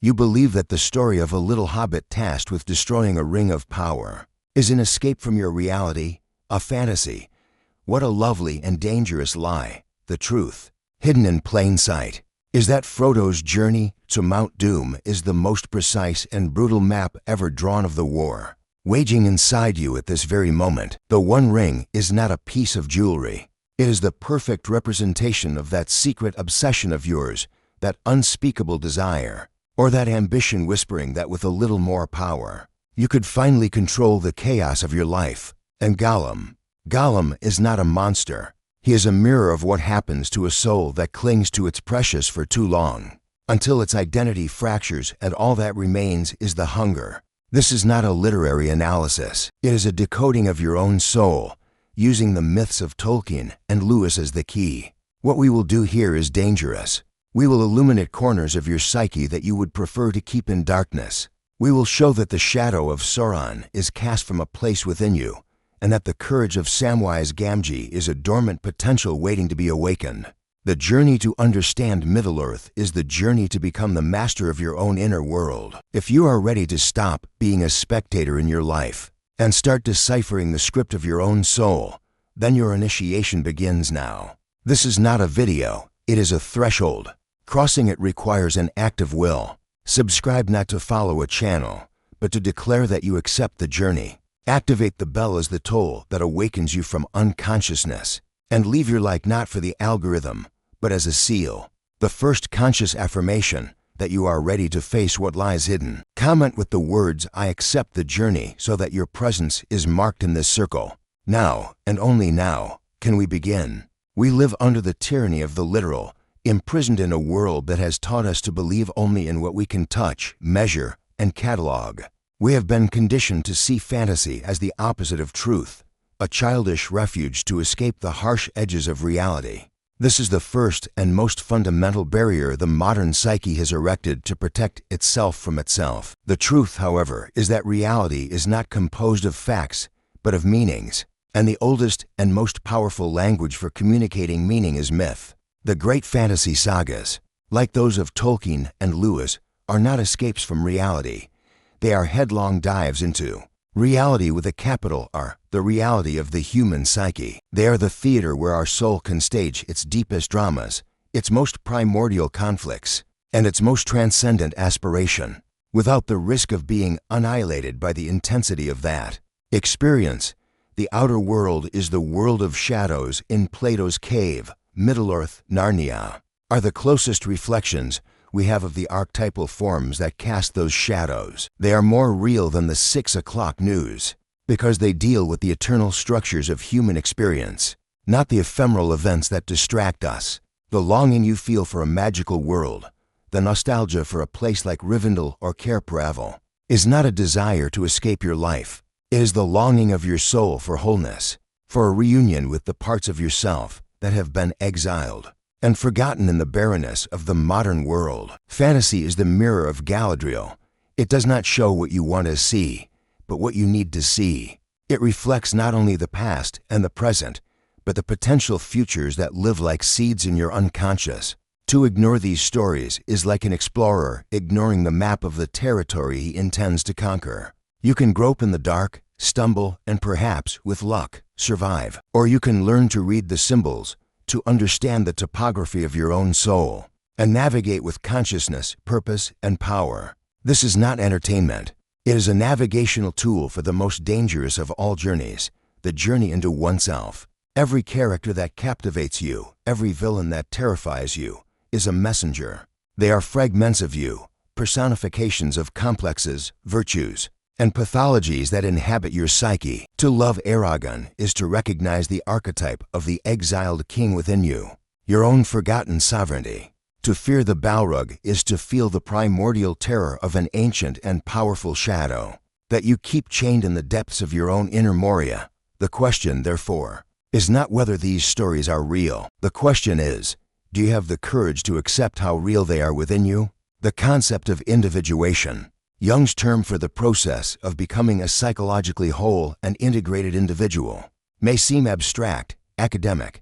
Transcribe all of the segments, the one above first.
You believe that the story of a little hobbit tasked with destroying a ring of power is an escape from your reality, a fantasy. What a lovely and dangerous lie. The truth, hidden in plain sight, is that Frodo's journey to Mount Doom is the most precise and brutal map ever drawn of the war waging inside you at this very moment. The One Ring is not a piece of jewelry. It is the perfect representation of that secret obsession of yours, that unspeakable desire, or that ambition whispering that with a little more power, you could finally control the chaos of your life. And Gollum is not a monster. He is a mirror of what happens to a soul that clings to its precious for too long, until its identity fractures and all that remains is the hunger. This is not a literary analysis. It is a decoding of your own soul, using the myths of Tolkien and Lewis as the key. What we will do here is dangerous. We will illuminate corners of your psyche that you would prefer to keep in darkness. We will show that the shadow of Sauron is cast from a place within you, and that the courage of Samwise Gamgee is a dormant potential waiting to be awakened. The journey to understand Middle-earth is the journey to become the master of your own inner world. If you are ready to stop being a spectator in your life and start deciphering the script of your own soul, then your initiation begins now. This is not a video, it is a threshold. Crossing it requires an act of will. Subscribe not to follow a channel, but to declare that you accept the journey. Activate the bell as the toll that awakens you from unconsciousness, and leave your like not for the algorithm, but as a seal, the first conscious affirmation that you are ready to face what lies hidden. Comment with the words, "I accept the journey," so that your presence is marked in this circle. Now, and only now, can we begin. We live under the tyranny of the literal, imprisoned in a world that has taught us to believe only in what we can touch, measure, and catalog. We have been conditioned to see fantasy as the opposite of truth, a childish refuge to escape the harsh edges of reality. This is the first and most fundamental barrier the modern psyche has erected to protect itself from itself. The truth, however, is that reality is not composed of facts, but of meanings, and the oldest and most powerful language for communicating meaning is myth. The great fantasy sagas, like those of Tolkien and Lewis, are not escapes from reality. They are headlong dives into reality with a capital R, the reality of the human psyche. They are the theater where our soul can stage its deepest dramas, its most primordial conflicts, and its most transcendent aspiration, without the risk of being annihilated by the intensity of that experience. The outer world is the world of shadows in Plato's cave. Middle-earth, Narnia, are the closest reflections we have of the archetypal forms that cast those shadows. They are more real than the 6 o'clock news, because they deal with the eternal structures of human experience, not the ephemeral events that distract us. The longing you feel for a magical world, the nostalgia for a place like Rivendell or Cair Paravel, is not a desire to escape your life. It is the longing of your soul for wholeness, for a reunion with the parts of yourself that have been exiled and forgotten in the barrenness of the modern world. Fantasy is the mirror of Galadriel. It does not show what you want to see, but what you need to see. It reflects not only the past and the present, but the potential futures that live like seeds in your unconscious. To ignore these stories is like an explorer ignoring the map of the territory he intends to conquer. You can grope in the dark, stumble, and perhaps, with luck, survive. Or you can learn to read the symbols, to understand the topography of your own soul, and navigate with consciousness, purpose, and power. This is not entertainment. It is a navigational tool for the most dangerous of all journeys, the journey into oneself. Every character that captivates you, every villain that terrifies you, is a messenger. They are fragments of you, personifications of complexes, virtues, and pathologies that inhabit your psyche. To love Aragorn is to recognize the archetype of the exiled king within you, your own forgotten sovereignty. To fear the Balrog is to feel the primordial terror of an ancient and powerful shadow that you keep chained in the depths of your own inner Moria. The question, therefore, is not whether these stories are real. The question is, do you have the courage to accept how real they are within you? The concept of individuation, Jung's term for the process of becoming a psychologically whole and integrated individual, may seem abstract, academic,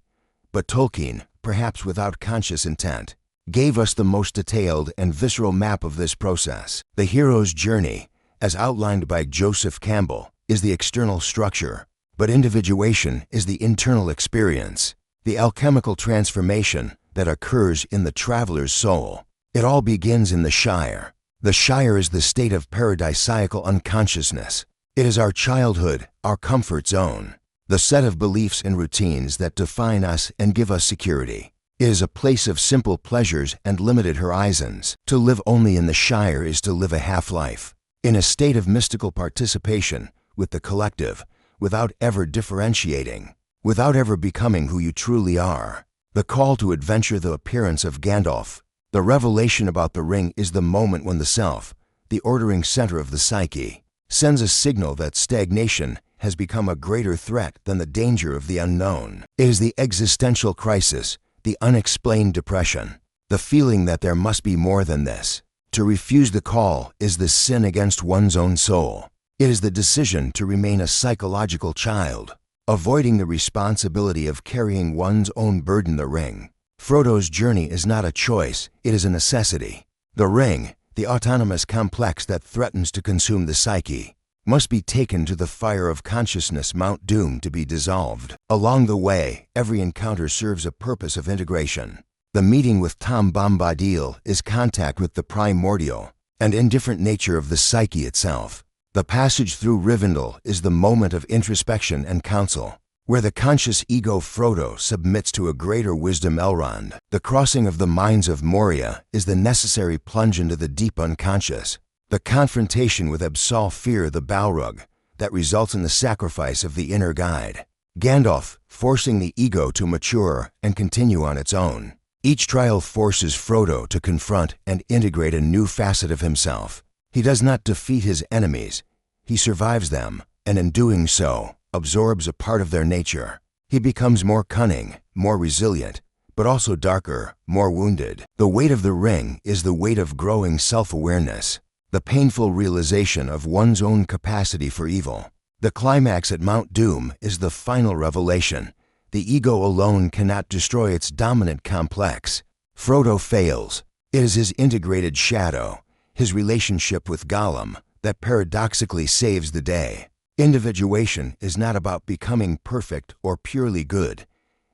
but Tolkien, perhaps without conscious intent, gave us the most detailed and visceral map of this process. The hero's journey, as outlined by Joseph Campbell, is the external structure, but individuation is the internal experience, the alchemical transformation that occurs in the traveler's soul. It all begins in the Shire. The Shire is the state of paradisiacal unconsciousness. It is our childhood, our comfort zone, the set of beliefs and routines that define us and give us security. It is a place of simple pleasures and limited horizons. To live only in the Shire is to live a half-life, in a state of mystical participation with the collective, without ever differentiating, without ever becoming who you truly are. The call to adventure, the appearance of Gandalf. The revelation about the ring is the moment when the self, the ordering center of the psyche, sends a signal that stagnation has become a greater threat than the danger of the unknown. It is the existential crisis, the unexplained depression, the feeling that there must be more than this. To refuse the call is the sin against one's own soul. It is the decision to remain a psychological child, avoiding the responsibility of carrying one's own burden. The ring. Frodo's journey is not a choice, it is a necessity. The ring, the autonomous complex that threatens to consume the psyche, must be taken to the fire of consciousness, Mount Doom, to be dissolved. Along the way, every encounter serves a purpose of integration. The meeting with Tom Bombadil is contact with the primordial and indifferent nature of the psyche itself. The passage through Rivendell is the moment of introspection and counsel, where the conscious ego Frodo submits to a greater wisdom Elrond. The crossing of the mines of Moria is the necessary plunge into the deep unconscious, the confrontation with Absol Fear the Balrog that results in the sacrifice of the inner guide. Gandalf, forcing the ego to mature and continue on its own. Each trial forces Frodo to confront and integrate a new facet of himself. He does not defeat his enemies, he survives them, and in doing so, absorbs a part of their nature. He becomes more cunning, more resilient, but also darker, more wounded. The weight of the ring is the weight of growing self-awareness, the painful realization of one's own capacity for evil. The climax at Mount Doom is the final revelation. The ego alone cannot destroy its dominant complex. Frodo fails. It is his integrated shadow, his relationship with Gollum, that paradoxically saves the day. Individuation is not about becoming perfect or purely good.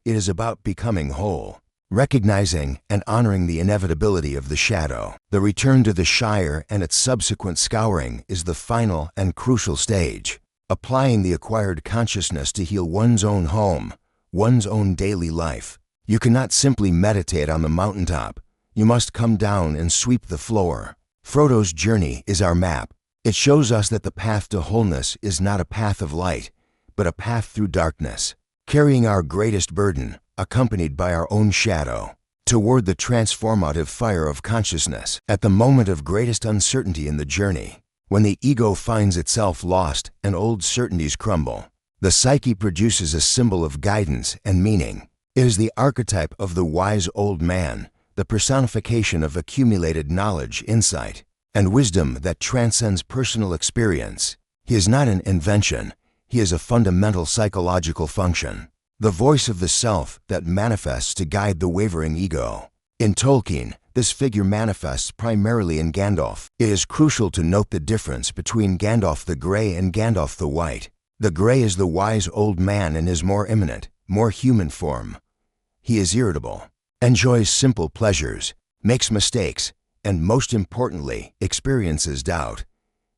It is about becoming whole, recognizing and honoring the inevitability of the shadow. The return to the Shire and its subsequent scouring is the final and crucial stage, applying the acquired consciousness to heal one's own home, one's own daily life. You cannot simply meditate on the mountaintop. You must come down and sweep the floor. Frodo's journey is our map. It shows us that the path to wholeness is not a path of light, but a path through darkness, carrying our greatest burden, accompanied by our own shadow, toward the transformative fire of consciousness. At the moment of greatest uncertainty in the journey, when the ego finds itself lost and old certainties crumble, the psyche produces a symbol of guidance and meaning. It is the archetype of the wise old man, the personification of accumulated knowledge, insight, and wisdom that transcends personal experience. He is not an invention, he is a fundamental psychological function, the voice of the self that manifests to guide the wavering ego. In Tolkien, this figure manifests primarily in Gandalf. It is crucial to note the difference between Gandalf the Grey and Gandalf the White. The Grey is the wise old man in his more immanent, more human form. He is irritable, enjoys simple pleasures, makes mistakes, and most importantly, experiences doubt.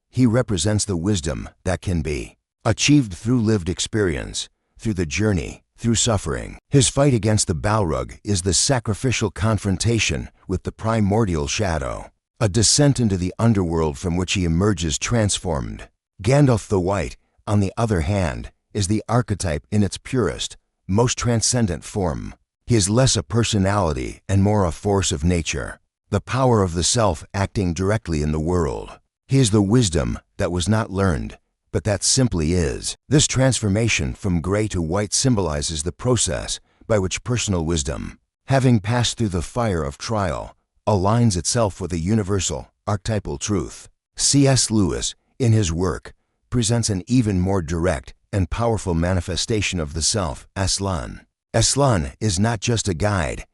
He represents the wisdom that can be achieved through lived experience, through the journey, through suffering. His fight against the Balrog is the sacrificial confrontation with the primordial shadow, a descent into the underworld from which he emerges transformed. Gandalf the White, on the other hand, is the archetype in its purest, most transcendent form. He is less a personality and more a force of nature, the power of the self acting directly in the world. He is the wisdom that was not learned, but that simply is. This transformation from gray to white symbolizes the process by which personal wisdom, having passed through the fire of trial, aligns itself with a universal, archetypal truth. C.S. Lewis, in his work, presents an even more direct and powerful manifestation of the self, Aslan. Aslan is not just a guide,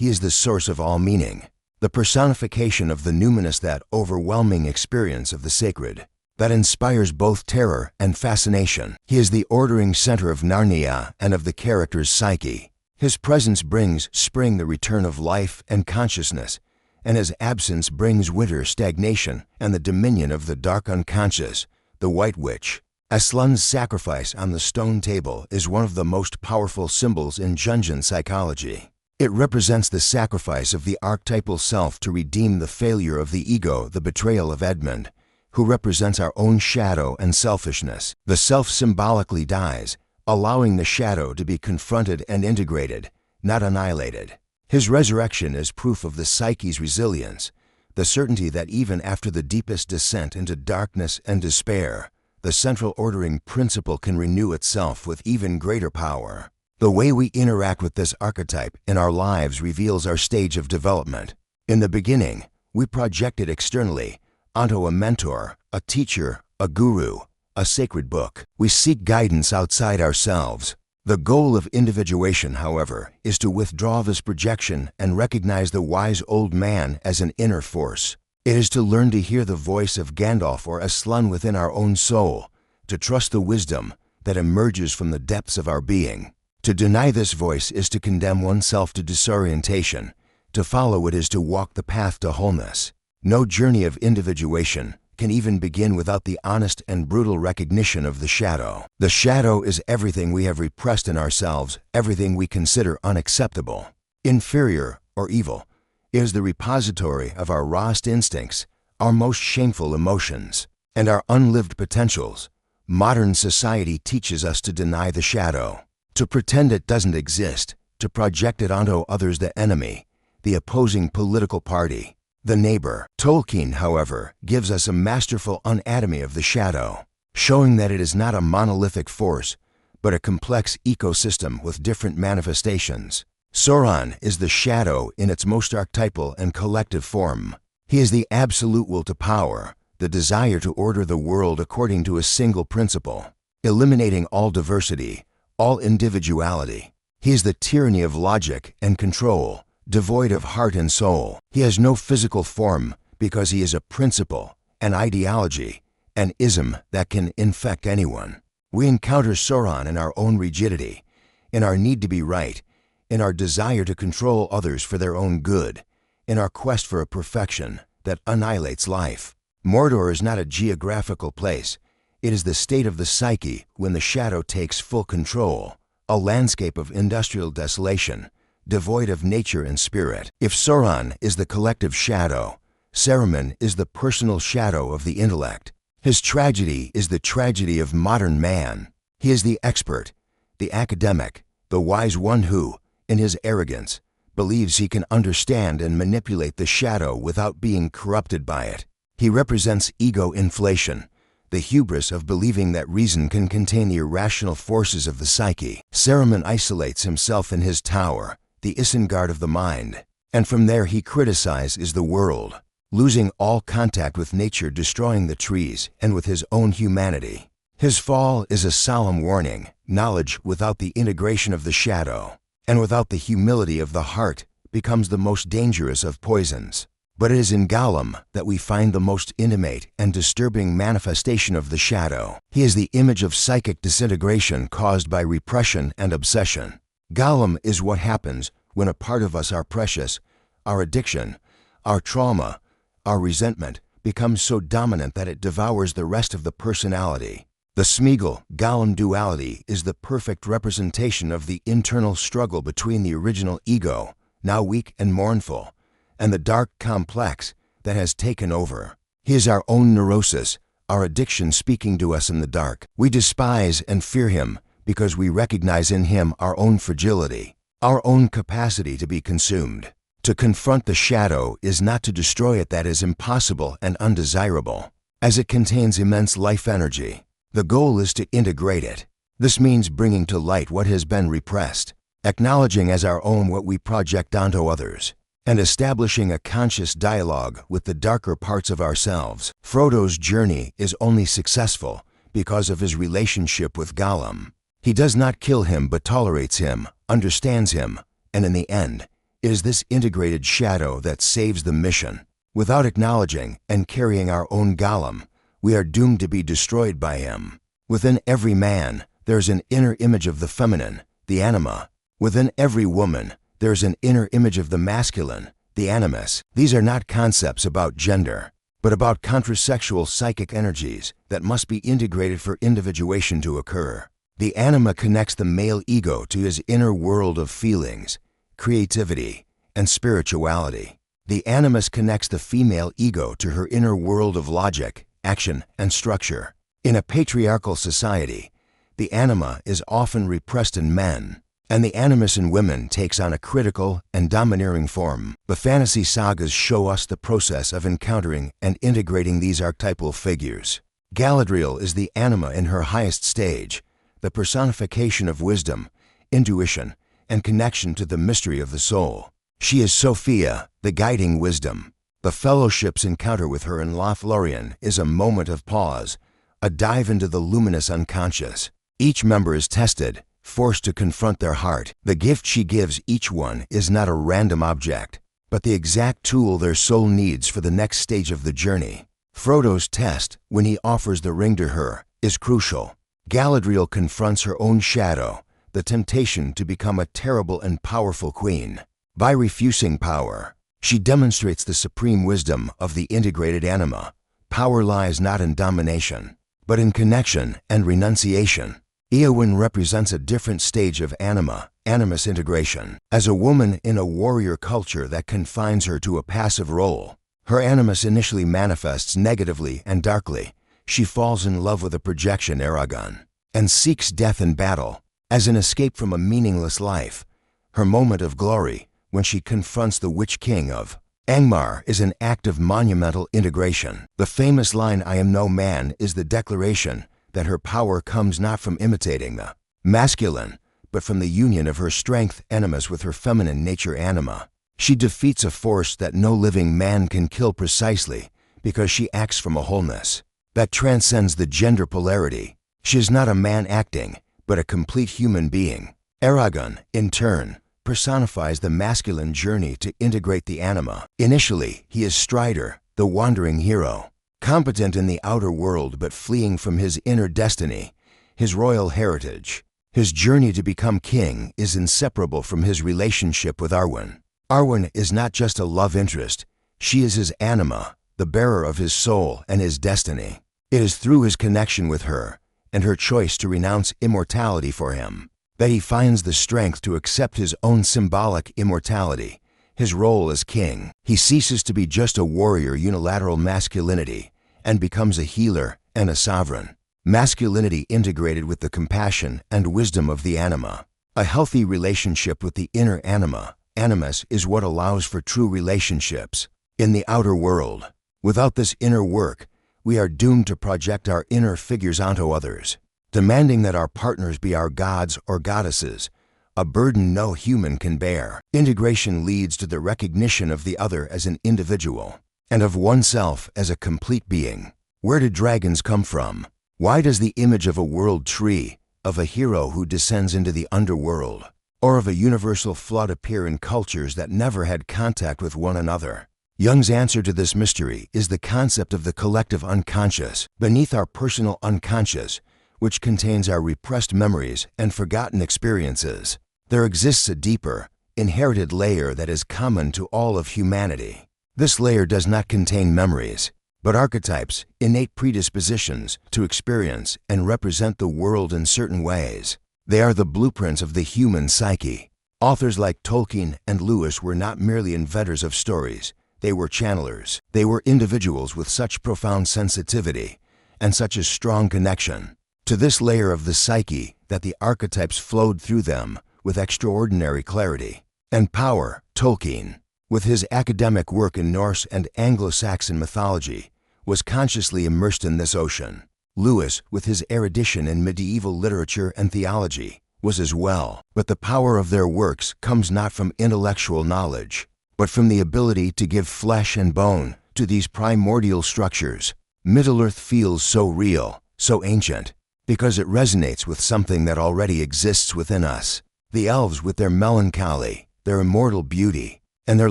he is the source of all meaning, the personification of the numinous, that overwhelming experience of the sacred, that inspires both terror and fascination. He is the ordering center of Narnia and of the character's psyche. His presence brings spring, the return of life and consciousness, and his absence brings winter, stagnation, and the dominion of the dark unconscious, the White Witch. Aslan's sacrifice on the stone table is one of the most powerful symbols in Jungian psychology. It represents the sacrifice of the archetypal self to redeem the failure of the ego, the betrayal of Edmund, who represents our own shadow and selfishness. The self symbolically dies, allowing the shadow to be confronted and integrated, not annihilated. His resurrection is proof of the psyche's resilience, the certainty that even after the deepest descent into darkness and despair, the central ordering principle can renew itself with even greater power. The way we interact with this archetype in our lives reveals our stage of development. In the beginning, we project it externally, onto a mentor, a teacher, a guru, a sacred book. We seek guidance outside ourselves. The goal of individuation, however, is to withdraw this projection and recognize the wise old man as an inner force. It is to learn to hear the voice of Gandalf or Aslan within our own soul, to trust the wisdom that emerges from the depths of our being. To deny this voice is to condemn oneself to disorientation. To follow it is to walk the path to wholeness. No journey of individuation can even begin without the honest and brutal recognition of the shadow. The shadow is everything we have repressed in ourselves, everything we consider unacceptable, inferior, or evil. It is the repository of our rawest instincts, our most shameful emotions, and our unlived potentials. Modern society teaches us to deny the shadow, to pretend it doesn't exist, to project it onto others, the enemy, the opposing political party, the neighbor. Tolkien, however, gives us a masterful anatomy of the shadow, showing that it is not a monolithic force, but a complex ecosystem with different manifestations. Sauron is the shadow in its most archetypal and collective form. He is the absolute will to power, the desire to order the world according to a single principle, eliminating all diversity, all individuality. He is the tyranny of logic and control, devoid of heart and soul. He has no physical form because he is a principle, an ideology, an ism that can infect anyone. We encounter Sauron in our own rigidity, in our need to be right, in our desire to control others for their own good, in our quest for a perfection that annihilates life. Mordor is not a geographical place. It is the state of the psyche when the shadow takes full control, a landscape of industrial desolation, devoid of nature and spirit. If Sauron is the collective shadow, Saruman is the personal shadow of the intellect. His tragedy is the tragedy of modern man. He is the expert, the academic, the wise one who, in his arrogance, believes he can understand and manipulate the shadow without being corrupted by it. He represents ego inflation, the hubris of believing that reason can contain the irrational forces of the psyche. Saruman isolates himself in his tower, the Isengard of the mind, and from there he criticizes the world, losing all contact with nature, destroying the trees, and with his own humanity. His fall is a solemn warning. Knowledge without the integration of the shadow, and without the humility of the heart, becomes the most dangerous of poisons. But it is in Gollum that we find the most intimate and disturbing manifestation of the shadow. He is the image of psychic disintegration caused by repression and obsession. Gollum is what happens when a part of us, our precious, our addiction, our trauma, our resentment, becomes so dominant that it devours the rest of the personality. The Smeagol-Gollum duality is the perfect representation of the internal struggle between the original ego, now weak and mournful, and the dark complex that has taken over. He is our own neurosis, our addiction speaking to us in the dark. We despise and fear him because we recognize in him our own fragility, our own capacity to be consumed. To confront the shadow is not to destroy it. That is impossible and undesirable, as it contains immense life energy. The goal is to integrate it. This means bringing to light what has been repressed, acknowledging as our own what we project onto others, and establishing a conscious dialogue with the darker parts of ourselves. Frodo's journey is only successful because of his relationship with Gollum. He does not kill him but tolerates him, understands him, and in the end, It is this integrated shadow that saves the mission. Without acknowledging and carrying our own golem, we are doomed to be destroyed by him. Within every man, there is an inner image of the feminine, the anima. Within every woman, there is an inner image of the masculine, the animus. These are not concepts about gender, but about contrasexual psychic energies that must be integrated for individuation to occur. The anima connects the male ego to his inner world of feelings, creativity, and spirituality. The animus connects the female ego to her inner world of logic, action, and structure. In a patriarchal society, the anima is often repressed in men, and the animus in women takes on a critical and domineering form. The fantasy sagas show us the process of encountering and integrating these archetypal figures. Galadriel is the anima in her highest stage, the personification of wisdom, intuition, and connection to the mystery of the soul. She is Sophia, the guiding wisdom. The Fellowship's encounter with her in Lothlorien is a moment of pause, a dive into the luminous unconscious. Each member is tested, forced to confront their heart. The gift she gives each one is not a random object, but the exact tool their soul needs for the next stage of the journey. Frodo's test, when he offers the ring to her, is crucial. Galadriel confronts her own shadow, the temptation to become a terrible and powerful queen. By refusing power, she demonstrates the supreme wisdom of the integrated anima. Power lies not in domination, but in connection and renunciation. Eowyn represents a different stage of animus integration. As a woman in a warrior culture that confines her to a passive role, her animus initially manifests negatively and darkly. She falls in love with a projection Aragorn and seeks death in battle. As an escape from a meaningless life, her moment of glory, when she confronts the Witch King of Angmar, is an act of monumental integration. The famous line, "I am no man," is the declaration that her power comes not from imitating the masculine, but from the union of her strength animus with her feminine nature anima. She defeats a force that no living man can kill precisely because she acts from a wholeness that transcends the gender polarity. She is not a man acting, but a complete human being. Aragorn, in turn, personifies the masculine journey to integrate the anima. Initially, he is Strider, the wandering hero, competent in the outer world but fleeing from his inner destiny, his royal heritage. His journey to become king is inseparable from his relationship with Arwen. Arwen is not just a love interest, she is his anima, the bearer of his soul and his destiny. It is through his connection with her, and her choice to renounce immortality for him, that he finds the strength to accept his own symbolic immortality, his role as king. He ceases to be just a warrior unilateral masculinity, and becomes a healer and a sovereign. Masculinity integrated with the compassion and wisdom of the anima. A healthy relationship with the inner animus, is what allows for true relationships in the outer world. Without this inner work, we are doomed to project our inner figures onto others, demanding that our partners be our gods or goddesses, a burden no human can bear. Integration leads to the recognition of the other as an individual, and of oneself as a complete being. Where do dragons come from? Why does the image of a world tree, of a hero who descends into the underworld, or of a universal flood appear in cultures that never had contact with one another? Jung's answer to this mystery is the concept of the collective unconscious. Beneath our personal unconscious, which contains our repressed memories and forgotten experiences, there exists a deeper, inherited layer that is common to all of humanity. This layer does not contain memories, but archetypes, innate predispositions to experience and represent the world in certain ways. They are the blueprints of the human psyche. Authors like Tolkien and Lewis were not merely inventors of stories, they were channelers. They were individuals with such profound sensitivity and such a strong connection to this layer of the psyche that the archetypes flowed through them with extraordinary clarity and power. Tolkien, with his academic work in Norse and Anglo-Saxon mythology, was consciously immersed in this ocean. Lewis, with his erudition in medieval literature and theology, was as well. But the power of their works comes not from intellectual knowledge, but from the ability to give flesh and bone to these primordial structures. Middle-earth feels so real, so ancient, because it resonates with something that already exists within us. The elves with their melancholy, their immortal beauty, and their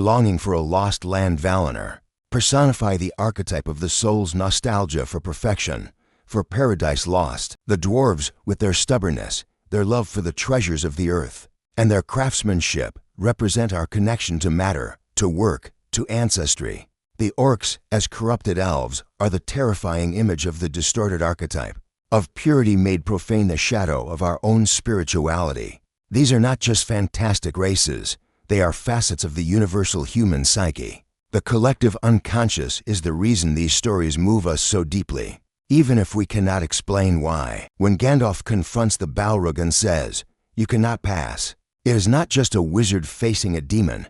longing for a lost land Valinor personify the archetype of the soul's nostalgia for perfection, for paradise lost. The dwarves, with their stubbornness, their love for the treasures of the earth, and their craftsmanship, represent our connection to matter, to work, to ancestry. The orcs, as corrupted elves, are the terrifying image of the distorted archetype of purity made profane, the shadow of our own spirituality. These are not just fantastic races, they are facets of the universal human psyche. The collective unconscious is the reason these stories move us so deeply, even if we cannot explain why. When Gandalf confronts the Balrog and says, "You cannot pass," it is not just a wizard facing a demon.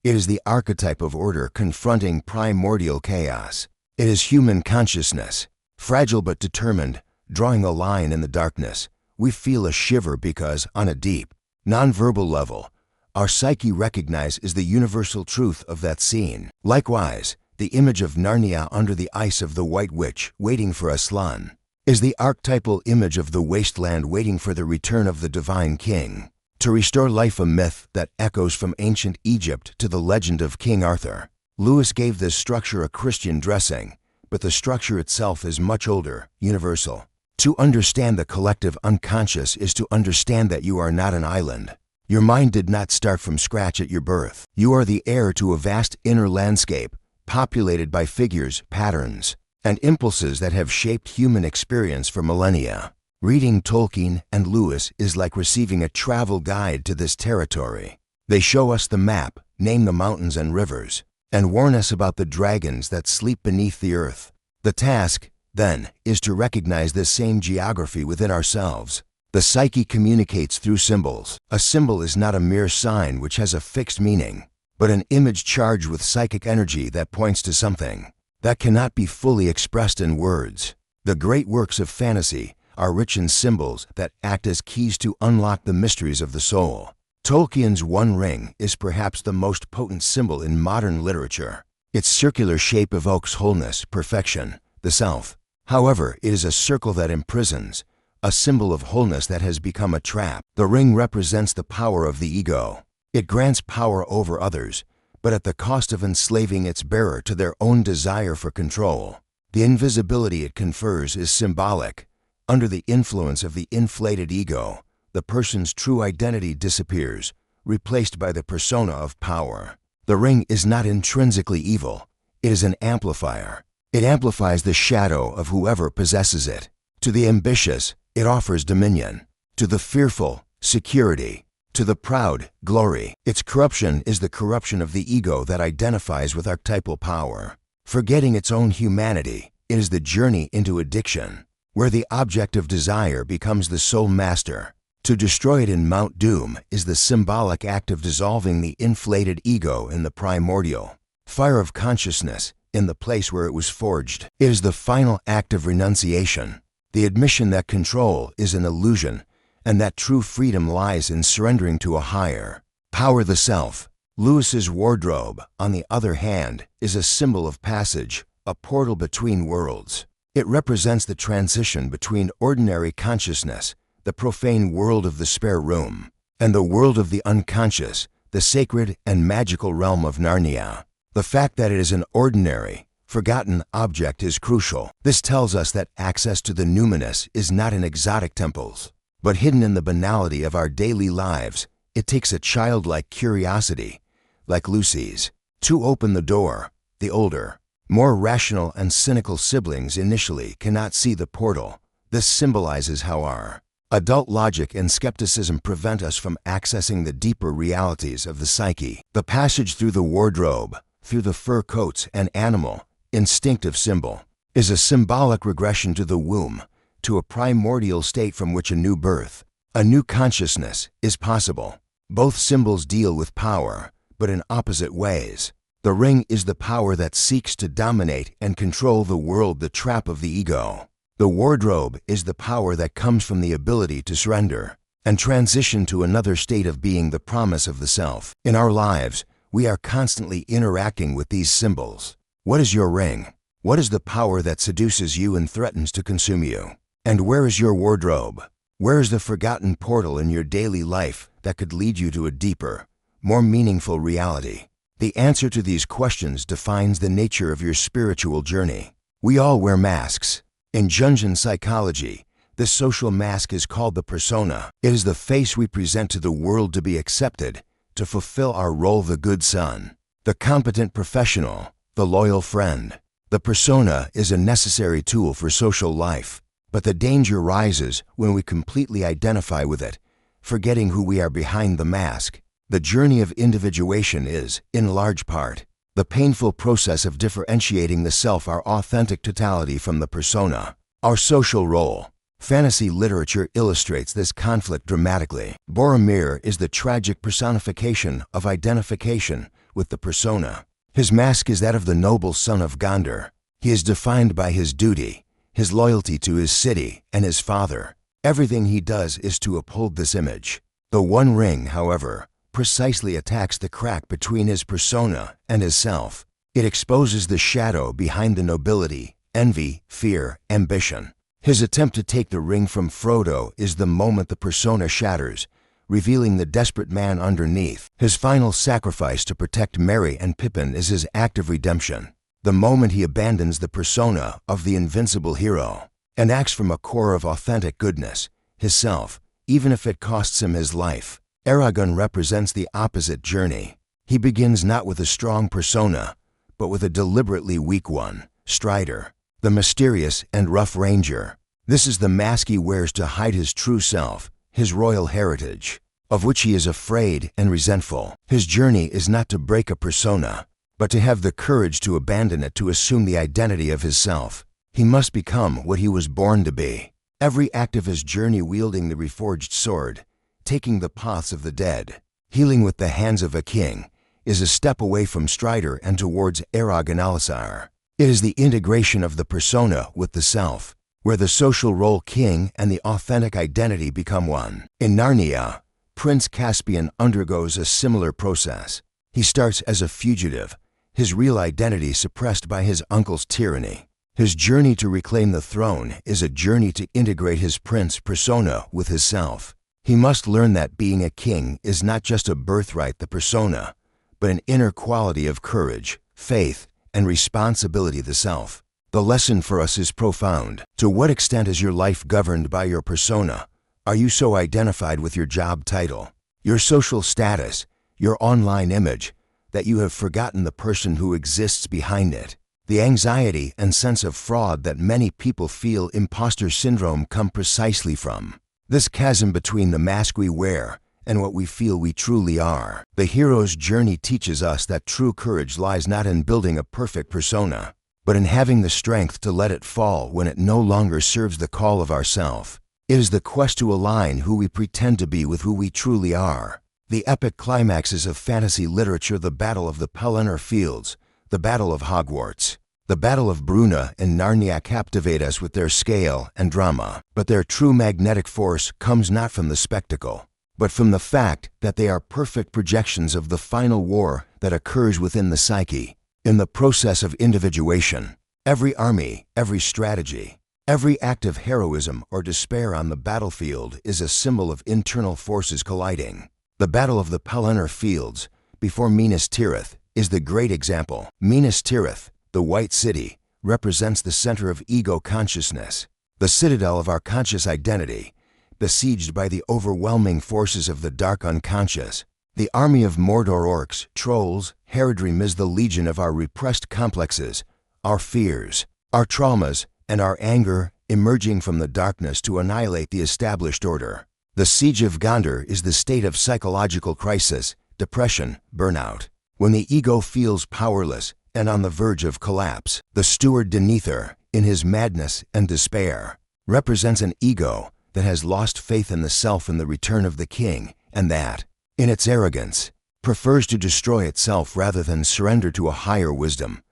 It is the archetype of order confronting primordial chaos. It is human consciousness, fragile but determined, drawing a line in the darkness. We feel a shiver because, on a deep, non-verbal level, our psyche recognizes the universal truth of that scene. Likewise, the image of Narnia under the ice of the White Witch waiting for Aslan is the archetypal image of the wasteland waiting for the return of the divine king, to restore life, a myth that echoes from ancient Egypt to the legend of King Arthur. Lewis gave this structure a Christian dressing, but the structure itself is much older, universal. To understand the collective unconscious is to understand that you are not an island. Your mind did not start from scratch at your birth. You are the heir to a vast inner landscape, populated by figures, patterns, and impulses that have shaped human experience for millennia. Reading Tolkien and Lewis is like receiving a travel guide to this territory. They show us the map, name the mountains and rivers, and warn us about the dragons that sleep beneath the earth. The task, then, is to recognize this same geography within ourselves. The psyche communicates through symbols. A symbol is not a mere sign which has a fixed meaning, but an image charged with psychic energy that points to something that cannot be fully expressed in words. The great works of fantasy are rich in symbols that act as keys to unlock the mysteries of the soul. Tolkien's One Ring is perhaps the most potent symbol in modern literature. Its circular shape evokes wholeness, perfection, the self. However, it is a circle that imprisons, a symbol of wholeness that has become a trap. The ring represents the power of the ego. It grants power over others, but at the cost of enslaving its bearer to their own desire for control. The invisibility it confers is symbolic. Under the influence of the inflated ego, the person's true identity disappears, replaced by the persona of power. The ring is not intrinsically evil. It is an amplifier. It amplifies the shadow of whoever possesses it. To the ambitious, it offers dominion. To the fearful, security. To the proud, glory. Its corruption is the corruption of the ego that identifies with archetypal power. Forgetting its own humanity, it is the journey into addiction, where the object of desire becomes the sole master. To destroy it in Mount Doom is the symbolic act of dissolving the inflated ego in the primordial fire of consciousness, in the place where it was forged. It is the final act of renunciation, the admission that control is an illusion and that true freedom lies in surrendering to a higher power, the self. Lewis's wardrobe, on the other hand, is a symbol of passage, a portal between worlds. It represents the transition between ordinary consciousness, the profane world of the spare room, and the world of the unconscious, the sacred and magical realm of Narnia. The fact that it is an ordinary, forgotten object is crucial. This tells us that access to the numinous is not in exotic temples, but hidden in the banality of our daily lives. It takes a childlike curiosity, like Lucy's, to open the door. The older, more rational and cynical siblings initially cannot see the portal. This symbolizes how our adult logic and skepticism prevent us from accessing the deeper realities of the psyche. The passage through the wardrobe, through the fur coats and animal, instinctive symbol, is a symbolic regression to the womb, to a primordial state from which a new birth, a new consciousness, is possible. Both symbols deal with power, but in opposite ways. The ring is the power that seeks to dominate and control the world, the trap of the ego. The wardrobe is the power that comes from the ability to surrender and transition to another state of being, the promise of the self. In our lives, we are constantly interacting with these symbols. What is your ring? What is the power that seduces you and threatens to consume you? And where is your wardrobe? Where is the forgotten portal in your daily life that could lead you to a deeper, more meaningful reality? The answer to these questions defines the nature of your spiritual journey. We all wear masks. In Jungian psychology, this social mask is called the persona. It is the face we present to the world to be accepted, to fulfill our role: the good son, the competent professional, the loyal friend. The persona is a necessary tool for social life, but the danger rises when we completely identify with it, forgetting who we are behind the mask. The journey of individuation is, in large part, the painful process of differentiating the self, our authentic totality, from the persona, our social role. Fantasy literature illustrates this conflict dramatically. Boromir is the tragic personification of identification with the persona. His mask is that of the noble son of Gondor. He is defined by his duty, his loyalty to his city and his father. Everything he does is to uphold this image. The One Ring, however, precisely attacks the crack between his persona and his self. It exposes the shadow behind the nobility, envy, fear, ambition. His attempt to take the ring from Frodo is the moment the persona shatters, revealing the desperate man underneath. His final sacrifice to protect Merry and Pippin is his act of redemption. The moment he abandons the persona of the invincible hero and acts from a core of authentic goodness, his self, even if it costs him his life. Aragorn represents the opposite journey. He begins not with a strong persona, but with a deliberately weak one: Strider, the mysterious and rough ranger. This is the mask he wears to hide his true self, his royal heritage, of which he is afraid and resentful. His journey is not to break a persona, but to have the courage to abandon it, to assume the identity of his self. He must become what he was born to be. Every act of his journey, wielding the reforged sword, taking the paths of the dead, healing with the hands of a king, is a step away from Strider and towards Aragorn Alisar. It is the integration of the persona with the self, where the social role king and the authentic identity become one. In Narnia, Prince Caspian undergoes a similar process. He starts as a fugitive, his real identity suppressed by his uncle's tyranny. His journey to reclaim the throne is a journey to integrate his prince persona with his self. He must learn that being a king is not just a birthright, the persona, but an inner quality of courage, faith, and responsibility, the self. The lesson for us is profound. To what extent is your life governed by your persona? Are you so identified with your job title, your social status, your online image, that you have forgotten the person who exists behind it? The anxiety and sense of fraud that many people feel, imposter syndrome, come precisely from this chasm between the mask we wear and what we feel we truly are. The hero's journey teaches us that true courage lies not in building a perfect persona, but in having the strength to let it fall when it no longer serves the call of ourself. It is the quest to align who we pretend to be with who we truly are. The epic climaxes of fantasy literature, the Battle of the Pelennor Fields, the Battle of Hogwarts, the Battle of Bruna in Narnia, captivate us with their scale and drama. But their true magnetic force comes not from the spectacle, but from the fact that they are perfect projections of the final war that occurs within the psyche. In the process of individuation, every army, every strategy, every act of heroism or despair on the battlefield is a symbol of internal forces colliding. The Battle of the Pelennor Fields, before Minas Tirith, is the great example. Minas Tirith, the White City, represents the center of ego consciousness, the citadel of our conscious identity, besieged by the overwhelming forces of the dark unconscious. The army of Mordor orcs, trolls, Haradrim is the legion of our repressed complexes, our fears, our traumas, and our anger, emerging from the darkness to annihilate the established order. The siege of Gondor is the state of psychological crisis, depression, burnout, when the ego feels powerless and on the verge of collapse. The steward Denethor, in his madness and despair, represents an ego that has lost faith in the self and the return of the king, and that, in its arrogance, prefers to destroy itself rather than surrender to a higher wisdom.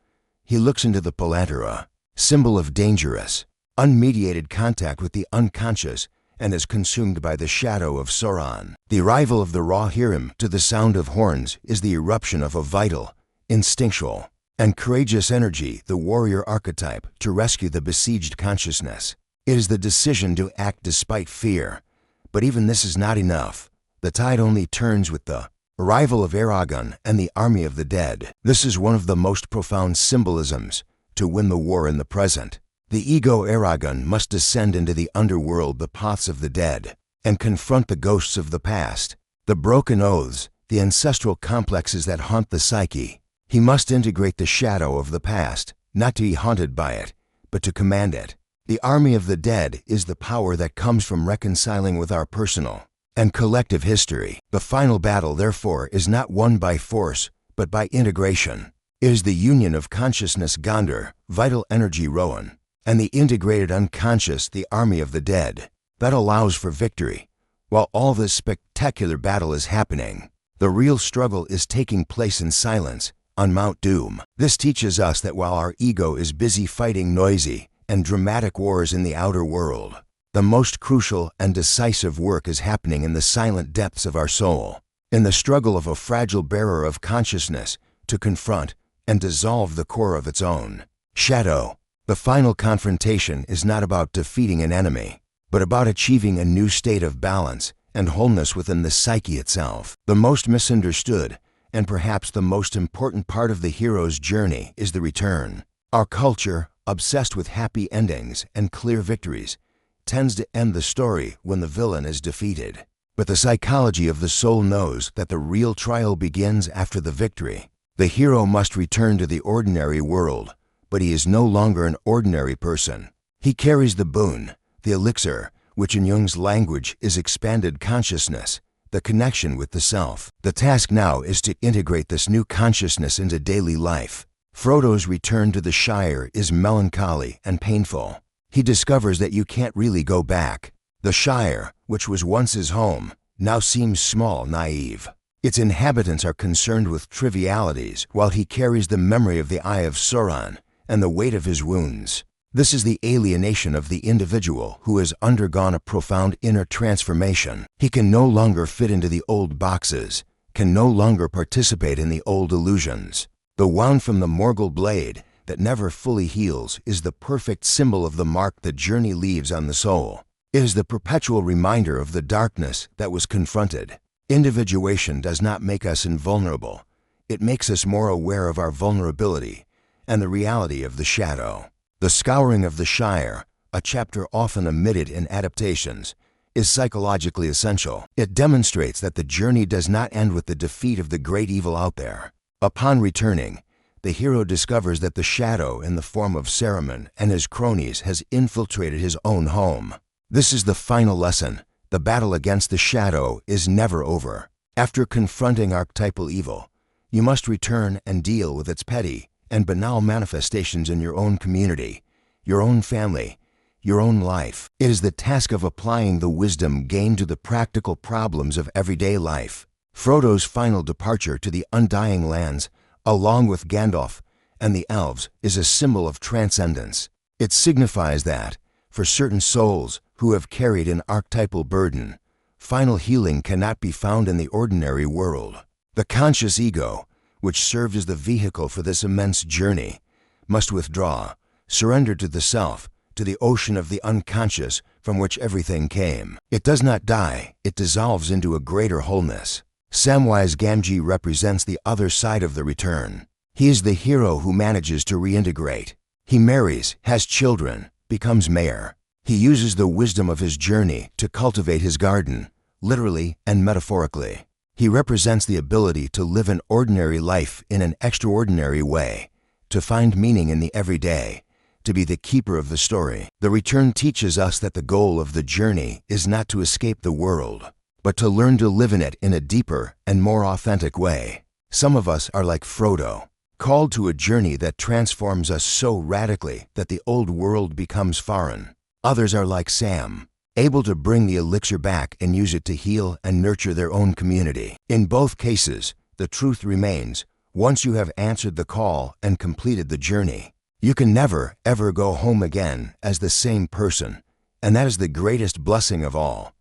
He looks into the Palantir, symbol of dangerous, unmediated contact with the unconscious, and is consumed by the shadow of Sauron. The arrival of the Rohirrim to the sound of horns is the eruption of a vital, instinctual, and courageous energy, the warrior archetype, to rescue the besieged consciousness. It is the decision to act despite fear, but even this is not enough. The tide only turns with the arrival of Aragon and the army of the dead. This is one of the most profound symbolisms to win the war in the present. The ego Aragon must descend into the underworld, the paths of the dead, and confront the ghosts of the past, the broken oaths, the ancestral complexes that haunt the psyche. He must integrate the shadow of the past, not to be haunted by it, but to command it. The army of the dead is the power that comes from reconciling with our personal and collective history. The final battle, therefore, is not won by force, but by integration. It is the union of consciousness Gondar, vital energy Rowan, and the integrated unconscious, the army of the dead, that allows for victory. While all this spectacular battle is happening, the real struggle is taking place in silence on Mount Doom. This teaches us that while our ego is busy fighting noisy and dramatic wars in the outer world, the most crucial and decisive work is happening in the silent depths of our soul, in the struggle of a fragile bearer of consciousness to confront and dissolve the core of its own shadow. The final confrontation is not about defeating an enemy, but about achieving a new state of balance and wholeness within the psyche itself. The most misunderstood and perhaps the most important part of the hero's journey is the return. Our culture, obsessed with happy endings and clear victories, tends to end the story when the villain is defeated. But the psychology of the soul knows that the real trial begins after the victory. The hero must return to the ordinary world, but he is no longer an ordinary person. He carries the boon, the elixir, which in Jung's language is expanded consciousness, the connection with the self. The task now is to integrate this new consciousness into daily life. Frodo's return to the Shire is melancholy and painful. He discovers that you can't really go back. The Shire, which was once his home, now seems small, naive. Its inhabitants are concerned with trivialities, while he carries the memory of the Eye of Sauron and the weight of his wounds. This is the alienation of the individual who has undergone a profound inner transformation. He can no longer fit into the old boxes, can no longer participate in the old illusions. The wound from the Morgul blade that never fully heals is the perfect symbol of the mark the journey leaves on the soul. It is the perpetual reminder of the darkness that was confronted. Individuation does not make us invulnerable. It makes us more aware of our vulnerability and the reality of the shadow. The scouring of the Shire, a chapter often omitted in adaptations, is psychologically essential. It demonstrates that the journey does not end with the defeat of the great evil out there. Upon returning, the hero discovers that the shadow in the form of Saruman and his cronies has infiltrated his own home. This is the final lesson. The battle against the shadow is never over. After confronting archetypal evil, you must return and deal with its petty and banal manifestations in your own community, your own family, your own life. It is the task of applying the wisdom gained to the practical problems of everyday life. Frodo's final departure to the Undying Lands, along with Gandalf and the elves, is a symbol of transcendence. It signifies that, for certain souls who have carried an archetypal burden, final healing cannot be found in the ordinary world. The conscious ego, which served as the vehicle for this immense journey, must withdraw, surrender to the self, to the ocean of the unconscious from which everything came. It does not die, it dissolves into a greater wholeness. Samwise Gamgee represents the other side of the return. He is the hero who manages to reintegrate. He marries, has children, becomes mayor. He uses the wisdom of his journey to cultivate his garden, literally and metaphorically. He represents the ability to live an ordinary life in an extraordinary way, to find meaning in the everyday, to be the keeper of the story. The return teaches us that the goal of the journey is not to escape the world, but to learn to live in it in a deeper and more authentic way. Some of us are like Frodo, called to a journey that transforms us so radically that the old world becomes foreign. Others are like Sam, able to bring the elixir back and use it to heal and nurture their own community. In both cases, the truth remains, once you have answered the call and completed the journey, you can never, ever go home again as the same person, and that is the greatest blessing of all.